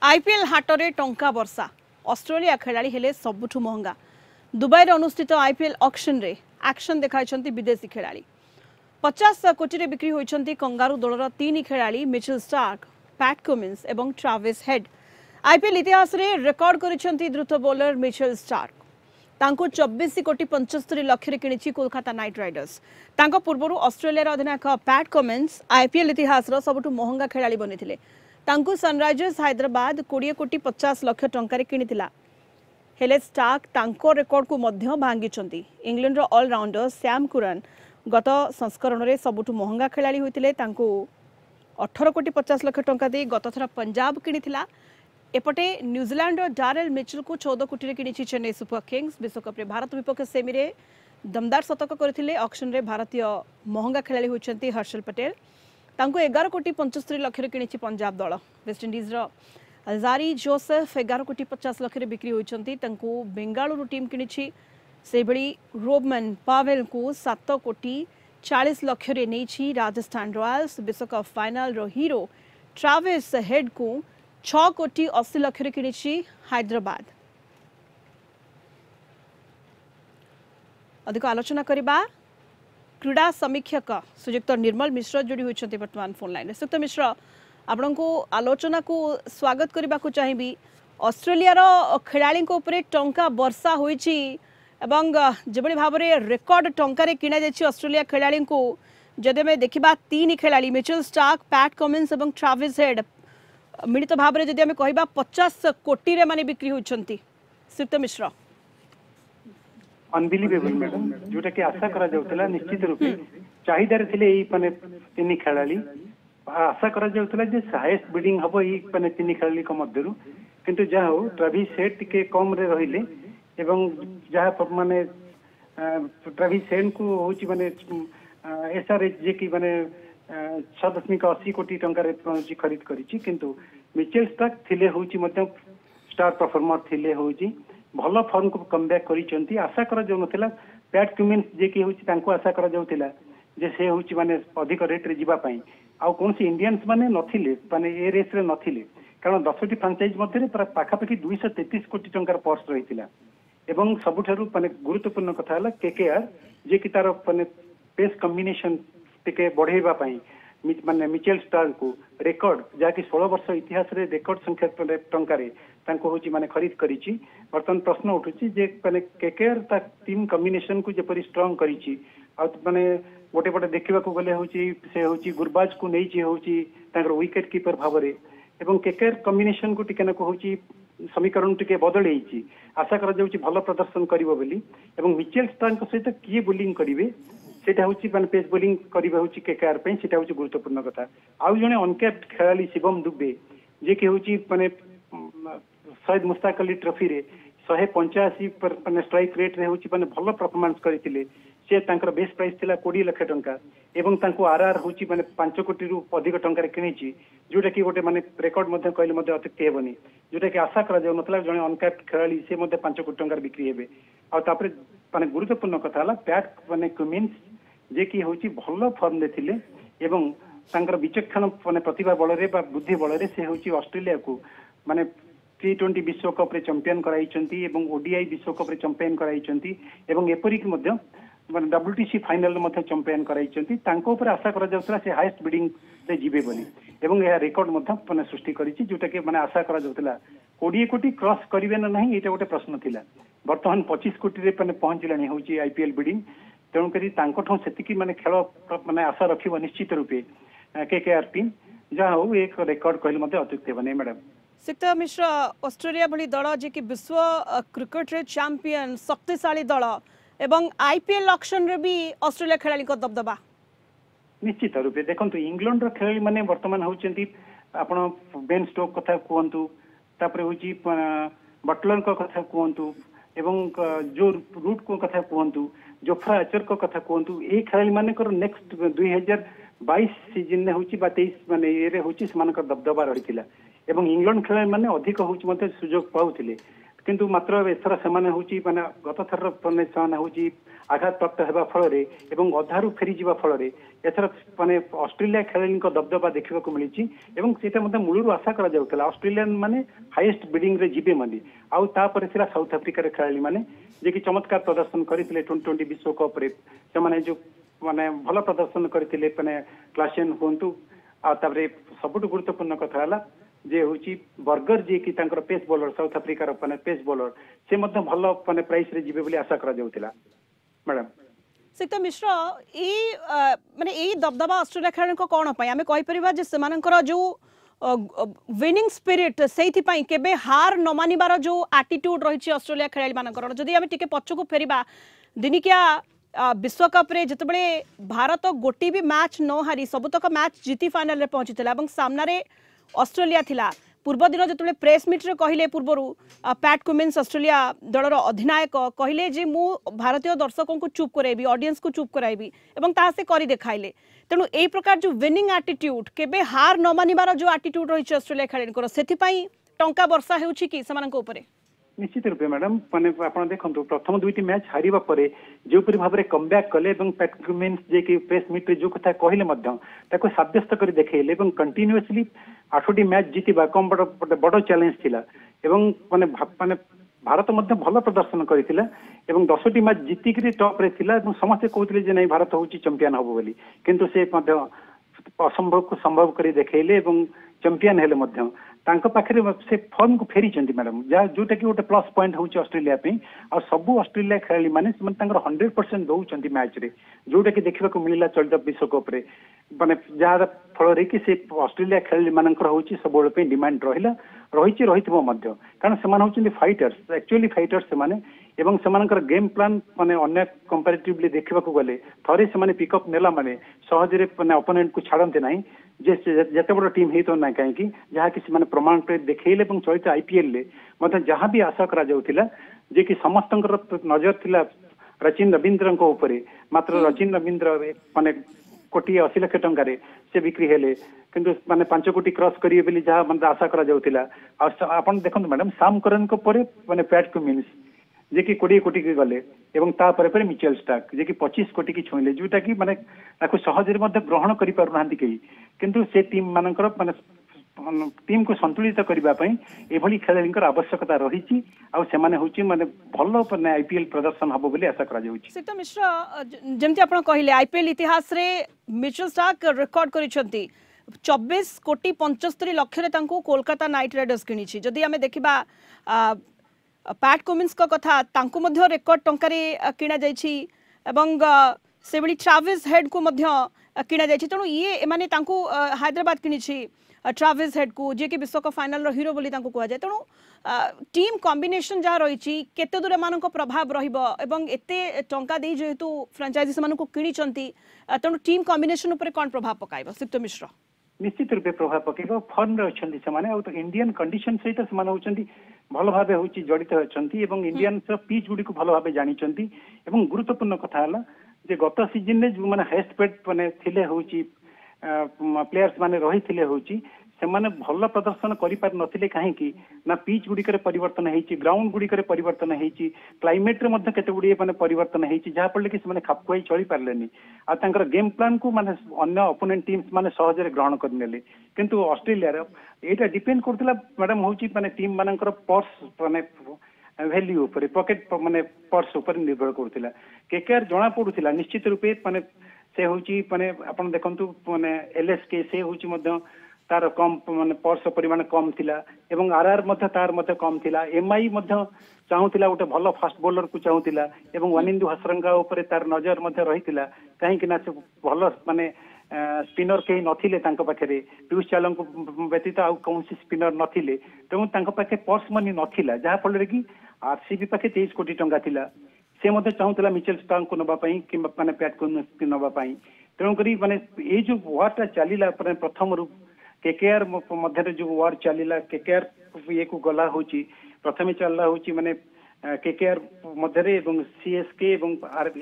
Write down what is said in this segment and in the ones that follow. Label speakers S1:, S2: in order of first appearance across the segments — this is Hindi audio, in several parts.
S1: आईपीएल हाटरे टंका वर्षा ऑस्ट्रेलिया खेलाड़ी हेले सबुठु महंगा। दुबई अनुष्ठित आईपीएल ऑक्शन रे एक्शन देखाइछंती विदेशी खेलाड़ी। 50 कोटी रे बिक्री होइछंती कंगारू दलर 3 खेलाड़ी मिचेल स्टार्क, पैट कमिंस एवं ट्राविस हेड। आईपीएल इतिहास रे रेकॉर्ड करिछंती द्रुत बॉलर मिचेल स्टार्क। तांको 24 कोटी 75 लाख रे किनिछि कोलकाता नाइट राइडर्स। तांको पूर्वरु ऑस्ट्रेलिया अधिनायक पैट कमिंस आईपीएल इतिहास रो सबुठु महंगा खेलाड़ी बनिथिले। तांको सनराइजर्स हैदराबाद 20 कोटी 50 लाख टंका किनिथिला। हेले स्टार्क तांको रेकॉर्ड को मध्य भांगिछंती। इंग्लैंड रो ऑलराउंडर सैम कुरन गत संस्करण रे सबुठु महंगा खेलाड़ी होइतिले। तांको 18 कोटी 50 लाख टंका दे गत थरा पंजाब किनिथिला। एपटे न्यूजीलैंड रो डारेल मिचेल को 14 कोटी रे किनिछि चेन्नई सुपर किंग्स। विश्वकप रे भारत विपक्ष सेमी रे दमदार शतक करथिले। ऑक्शन रे भारतीय महंगा खेलाड़ी होइछंती हर्षल पटेल। तांको 11 कोटी 75 लाख रे किनिछि पंजाब दल। वेस्ट इंडीज रो अल्जारी जोसेफ 11 कोटी 50 लाख रे बिक्री होइछंती। तांको बेंगालुरु टीम किनिछि। सेबळी रोबमन पावेल को 7 कोटी 40 लाख रे नेछि राजस्थान रॉयल्स। विश्वकप फाइनल रो हीरो ट्राविस हेड को 6 कोटी 80 लाख रे किनिछि हैदराबाद। अधिक आलोचना करिबा क्रीड़ा समीक्षक सुयुक्त निर्मल मिश्र जोड़ी होइछंती वर्तमान फोन लाइन। सुयुक्त मिश्र आपण को आलोचना को स्वागत करबा को चाहिबी। ऑस्ट्रेलिया रो खेलाड़ी को ऊपर टंका वर्षा होइछि एवं जेबळी भाव रे रेकॉर्ड टंका रे किना जाछि ऑस्ट्रेलिया खेलाड़ी को। जदे में देखिबा 3 खेलाड़ी मिचेल स्टार्क, पैट कमिंस एवं ट्राविस हेड मिलित भाव रे जदि हमें कहबा 50 कोटी रे माने बिक्री होइछंती। सुयुक्त मिश्र
S2: अनबिलीवेबल मैडम जोटा कि आशा करा जाउतला निश्चित रूपे चाहिदार थिले एई माने 3 खेलाड़ी आशा करा जाउतला जे हाईएस्ट बिडिंग हबो एई माने 3 खेलाड़ी को मध्यरु किंतु जा हो ट्राविस हेड टिके कम रे रहिले एवं जहा माने ट्राविस हेड को होची माने एसआरएच जे की माने 6.80 कोटी टंका रे खरीद करिछि किंतु मिचेल स्टार्क थिले होची मध्य स्टार परफॉर्मर थिले होची भल फॉर्म को कमबैक करिसंती। आशा करा जाउ नथिला पैट कमिंस जे की होची तांको आशा करा जाउतिला जे से होची माने अधिक रेट रे जिबा पई आ कोन से इंडियंस माने नथिले माने ए रेस रे नथिले कारण 10टी फ्रांचाइज मध्ये पाखा पाखी 233 कोटी टंकार पर्स रहितिला एवं सबुठारु माने गुरुत्वपूर्ण कथा हला केकेआर जे की तार माने पेस कॉम्बिनेशन टिके बढ़ेबा पई माने मिचेल स्टार्क को रेकॉर्ड जाकि 16 वर्ष इतिहास रे रेकॉर्ड संख्या टंका रे तांको होची माने खरीद करिछि। वर्तमान प्रश्न उठुछि जे माने केकेआर ता टीम कॉम्बिनेशन को जेपरि स्ट्रांग करिछि आ माने गोटे पटे देखिबा को गले होची से होची गुरबाज को नेछि होची तांकर विकेट कीपर भाबरे एवं केकेआर कॉम्बिनेशन को टिके न को होची समीकरण टिके बदलैछि। आशा करा जाउछि भलो प्रदर्शन करिवो बोली एवं मिचेल स्टार्क सहित किए बोलिंग करिवे सेटा होची माने पेस बोलिंग करिवे होची केकेआर पे सेटा होची गुरुत्वपूर्ण कथा। आउ जने अनकैप्ड खेलाड़ी शिवम दुबे जे कि होची माने सैयद मुश्ताक अली ट्रॉफी रे 185 पर माने स्ट्राइक रेट रे होची माने भलो परफॉर्मेंस करितिले से तांकर बेस प्राइस थिला 20 लाख टंका एवं तांको आरआर होची माने 5 कोटी रु अधिक टंका रे किनिछि जोटा कि गोटे माने रेकॉर्ड मध्ये कहले मध्ये अतिक्ति हेबनी जोटा कि आशा करा जाउ नतला जने अनकैप्ड खेलाड़ी से मध्ये 5 कोटी टंका बिक्री हेबे आ तापरे माने गुरुत्वपूर्ण कथा हला पैट माने कमिंस जे कि होची भलो फॉर्म देथिले एवं तांकर विचक्षण माने प्रतिभा बल रे बा बुद्धि बल रे से होची ऑस्ट्रेलिया को माने T20 विश्वकप रे चैंपियन कराइछंती एवं ओडीआई विश्वकप रे चैंपियन कराइछंती एवं एपरि कि मध्ये माने WTC फाइनल मध्ये चैंपियन कराइछंती तांको ऊपर आशा करा जाउतला से हाईएस्ट बिडिंग रे जिबे बोली एवं यह रेकॉर्ड मध्ये माने सृष्टि करिछि जोटा कि माने आशा करा जाउतला 20 कोटी क्रॉस करिवे ना नहीं एटा गोटे प्रश्न थिला। वर्तमान 25 कोटी रे माने पहुंचलानी होची आईपीएल बिडिंग तेणु करी तांको ठो सेतिकी माने खेल माने आशा रखिबो निश्चित रूपे केकेआर टीम जा हो एक रेकॉर्ड कहले मध्ये अत्युक्ति बने मैडम।
S1: सुयुक्त मिश्र ऑस्ट्रेलिया भली दल जे कि विश्व क्रिकेट रे चैंपियन शक्तिशाली दल एवं आईपीएल ऑक्शन रे भी ऑस्ट्रेलिया खेलाड़ी को दबदबा
S2: निश्चित रूपे देखंतु इंग्लैंड रो खेलाड़ी माने वर्तमान होचंती आपण बेन स्टोक कथा कहंतु तापरे होची बटलर को कथा कहंतु एवं जो रूट को कथा कहंतु जोफ्रा आर्चर को कथा कहंतु ए खेलाड़ी माने कर नेक्स्ट 2022 सीजन ने होची बा 23 माने एरे होची समान कर दबदबा रहितिला एवं इंग्लैंड खेलाड़ी माने अधिक होची मते सुयोग पाउथिले किंतु मात्र एथर से माने गत थर से आघात प्राप्त होगा फल एवं अधारू फेरी जा फल एथर माने ऑस्ट्रेलिया खेलाड़ी दबदबा देखा मिली मूलर आशा करा ऑस्ट्रेलियन माने हाईएस्ट बिडिंग रे जीवे माने आउ तापर साउथ अफ्रिका खेलाड़ी माने जे कि चमत्कार प्रदर्शन करते T20 विश्वकप से जो माने भल प्रदर्शन करते क्लासियन हूँ आपर सबुठ गुरुत्वपूर्ण कथा है जे होची बर्गर जे कि तांकर पेस बॉलर साउथ अफ्रिका रो पेस बॉलर से मध्य भल माने प्राइस रे जीवे बोली आशा करा जाउतिला मैडम
S1: सिक्त मिश्र माने दबदबा ऑस्ट्रेलिया खेलाड़ी को कौन आम कहीपर जे सेमानकर जो विनिंग स्पिरिट से केबे हार न मानिबार जो एटीट्यूड रही ऑस्ट्रेलिया खेलाड़ी मानकर जदि आम टिके पछकु फेरिबा दिनिकिया विश्वकप रे जितेबले भारत गोटी भी मैच न हारी सबुतक मैच जीति फाइनल रे पहुंची सामना रे ऑस्ट्रेलिया थिला पूर्व दिन जो प्रेस मीट रे कहले पूर्वर पैट कुमिन्स ऑस्ट्रेलिया दलर अधिनायक कहले जे मु भारतीय दर्शकों को चुप कराइबी ऑडियंस को चुप कराइबी एवं ता से करी देखाइले तेणु ए प्रकार जो विनिंग एटीट्यूड केबे हार न मानिबार जो एटीट्यूड रही ऑस्ट्रेलिया खेलाड़ी सेति पई टंका वर्षा हेउछि कि समानक उपरे
S2: निश्चित रूपे मैडम माने आपण देखंतु प्रथम दुईटी मैच हारिबा परे जेपरि भाबरे कमबैक कले एवं पैट कुमिन्स जे कि प्रेस मीट रे जो कथा कहले मध्य ताको साब्यस्त करी देखेले एवं कंटीन्यूअसली 8टी मैच जीतिबा कम बड़ चैलेंज थिला एवं माने भारत मध्य भल प्रदर्शन करथिला एवं 10टी मैच जीतिकरी टॉप रे थिला एवं समस्त कहउतले जे नै भारत होची चैंपियन होबो बोली किंतु से मध्य असंभव को संभव करी देखेले एवं चैंपियन हेले मध्य तांको पाखरे से फॉर्म को फेरी चंती मैडम जोटा कि गोटे प्लस पॉइंट होची ऑस्ट्रेलिया पे और सबु ऑस्ट्रेलिया खेलाड़ी माने 100% दउचंती मैच रे जोटा कि देखिबा को मिलिला चलित विश्वकप रे माने जहाँ फल रे कि से ऑस्ट्रेलिया खेलाड़ी मानकर होची सब पे डिमांड रहिथिबो मध्य कारण से मान होचंती फाइटर्स एक्चुअली फाइटर्स से माने एवं सेमानकर गेम प्लान माने अन्य कंपैरेटिवली देखिबा को गले थरे से माने पिकअप नेला माने सहज रे माने ओपोनेंट को छाड़ते नाही जेते बड़ टीम हेतो ना कहीं कि जहाँ कि माने प्रमाण पे देखेले एवं चलित आईपीएल ले मतलब जहाँ भी आशा करा जाउथिला जे कि समस्तंकर नजर थिला रचिन रविंद्र को ऊपर मात्र रचिन रविंद्र माने 1,80 लाख टंका रे से बिक्री हेले किंतु माने 5 कोटी क्रॉस करिए बोली जहाँ मतलब आशा करा जाउथिला आपण देखंतु मैडम साम करन को परे माने पैट कुमिन्स जे कि 20 कोटी के गले एवं ता परे मिचेल स्टार्क जे कि 25 कोटी की छुईले जोटा कि माने ताको सहज रे मध्य ग्रहण करि पारु नांती केही किंतु से टीम मानकर माने टीम को संतुलित करबा पई एभली खेलाड़ींकर आवश्यकता रहिछि आ से माने होछि माने भलो माने आईपीएल प्रदर्शन हबो बोली आशा करा जाउछि
S1: सिक्त मिश्र जेमति आपण कहिले आईपीएल इतिहास रे मिचेल स्टार्क रिकॉर्ड करिसंती 24 कोटी 75 लाख रे तांको कोलकाता नाइट राइडर्स किनिछि जदि हमें देखिबा पैट कुमिन्स को कथा तांको मध्य रेकॉर्ड टंकारे किना जाइछि एवं से बली ट्राविस हेड को मध्य किना जाइछि तेणु ये माने तांको हैदराबाद किनिछि ट्राविस हेड को जे कि विश्वकप फाइनल रो हीरो बोली तांको कहै जाय तेणु टीम कॉम्बिनेशन जहाँ रही केते दूर मानक प्रभाव रहिबो एवं एते टंका दे जेहेतु फ्रांचाइजी से मानक किनिचंती तेणु टीम कॉम्बिनेशन ऊपर कोन प्रभाव पकाइबो सिक्त मिश्र
S2: निश्चित रूपे प्रभाव पकेबो फॉर्म रे अछंती से माने तो इंडियन कंडीशन सहित से माने होचंती भल भाबे होची जड़ित अछंती एवं इंडियन से पिच गुडी को भल भाबे जानिचंती एवं गुरुत्वपूर्ण कथा हला जे गत सीजन रे जो माने हाईएस्ट पेड माने थिले होची प्लेयर्स माने रही थिले होची से माने भल प्रदर्शन करि पार नथिले काहे कि ना पिच गुडी करे परिवर्तन हेची ग्राउंड गुडी करे परिवर्तन हेची क्लाइमेट रे मध्ये केते गुडी माने परिवर्तन हेची जहा पड़ले कि से माने खापखुआई चली पारलेनी आ तांकर गेम प्लान को माने अन्य ओपोनेंट टीम्स माने सहज रे ग्रहण करनेले किंतु ऑस्ट्रेलिया रे एटा डिपेंड करथिला मैडम होची माने टीम मानकर पर्स माने वैल्यू ऊपर पॉकेट माने पर्स ऊपर निर्भर करथिला केकेआर जणा पडुथिला निश्चित रूपे माने से होची माने आपण देखंतु माने एलएसके से होची मध्ये तार कम माने पर्स परिमाण कम थिला एवं आरआर मध्ये तार मध्ये कम थिला एमआई मध्ये चाहूतिला गोटे भल फास्ट बॉलर को चाहूतिला एवं वनिंदु हसरंगा ऊपर तार नजर मध्ये रहितिला काहे कि ना से भल माने स्पिनर के नथिले तांको पाखरे पीयूष चावला को व्यतीत आ कौनसी स्पिनर नथिले तेणु तांको पाखे पर्स मनी नथिला जहा फल कि आरसीबी पाखे 23 कोटी टंका थिला से मध्ये चाहूतिला मिचेल स्टार्क को नबा पई कि माने पैट को नबा पई तेणु करी माने ए जो वारटा चलीला प्रथम रूप केकेआर मध्य जो वार चलीला केकेआर ये को गला होची प्रथमे चलला होची माने केकेआर मध्य एवं सीएसके एवं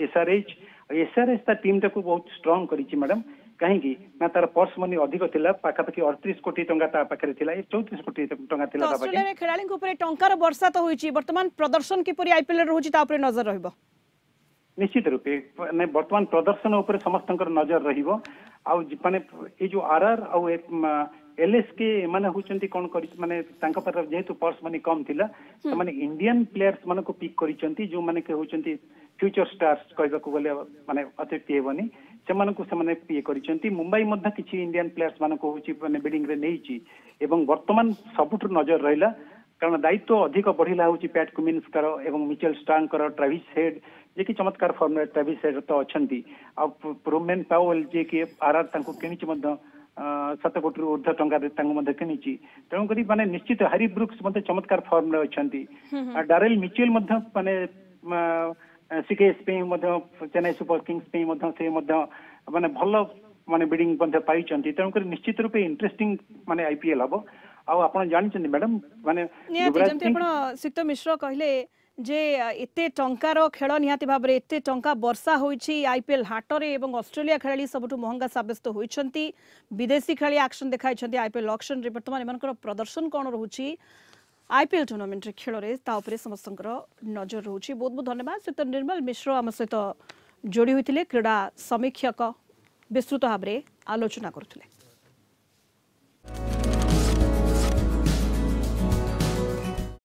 S2: एसआरएच ता टीम टाको बहुत स्ट्रांग करिछि मैडम कहीं ना तार पर्स मनी अधिक थिला पाखापाखि 38 कोटी टंका ता पाखरे थिला 34 कोटी टंका थिला ता
S1: ऑस्ट्रेलिया रे खेलाड़ी को ऊपर टंकार वर्षा तो होईची वर्तमान प्रदर्शन किपरि आईपीएल रहउची ता ऊपर नजर रहइबो
S2: निश्चित रूपे माने वर्तमान प्रदर्शन ऊपर समस्त नजर रहिबो आउ माने ए जो आरआर आउ एलएसके माने होचंती कोन करि माने तांका पर जेहेतु पर्स मनी कम थिला त माने इंडियन प्लेयर्स माने को पिक करिसंती जो माने के होचंती फ्यूचर स्टार्स कहबा को गले माने अतिथि हेबनी से माने को से माने पिए करिसंती मुंबई मध्ये किछि इंडियन प्लेयर्स माने को होची माने बिडिंग रे नेइची एवं वर्तमान सबुठ नजर रहिला कारण दायित्व अधिक बढ़िला होची पैट कुमिन्स करो एवं मिचेल स्टार्क करो ट्रेविस हेड जे कि चमत्कार फॉर्म रे ट्रेविस हेड तो अछंती आ रोमेन पावेल जे कि आरआर तांको किनिची मध्ये 7 कोटी ऊर्ध्व टंका किनी तेणु करी माने निश्चित हारी ब्रुक्स मध्य चमत्कार फॉर्म रे अछंती डारेल मिचेल मध्य माने सीकेएस पे मध्य चेन्नई सुपर किंग्स पे मध्य से मध्य माने भलो माने बिडिंग मध्य पाई चंती तेणु करी निश्चित रूपे इंटरेस्टिंग माने आईपीएल हबो आ आपण जानि चंदी मैडम माने
S1: युवराज सिंह आपण सिक्त मिश्र कहले जे एते टंकार खेल निहाती भाव में एते टंका वर्षा होईची आईपीएल हाटरे एवं ऑस्ट्रेलिया खेलाड़ी सबुठ महंगा साब्यस्त होईचंती विदेशी खेलाड़ी एक्शन देखाइछंती आईपीएल ऑक्शन रे वर्तमान एमनकर प्रदर्शन कोन रहउची आईपीएल टूर्नामेंट रे खेल रे ता ऊपर समस्तंकर नजर रहउची बहुत बहुत धन्यवाद सिक्त निर्मल मिश्र हम सहित जोड़ी होइतिले क्रीड़ा समीक्षक विस्तृत भाव में आलोचना करथिले।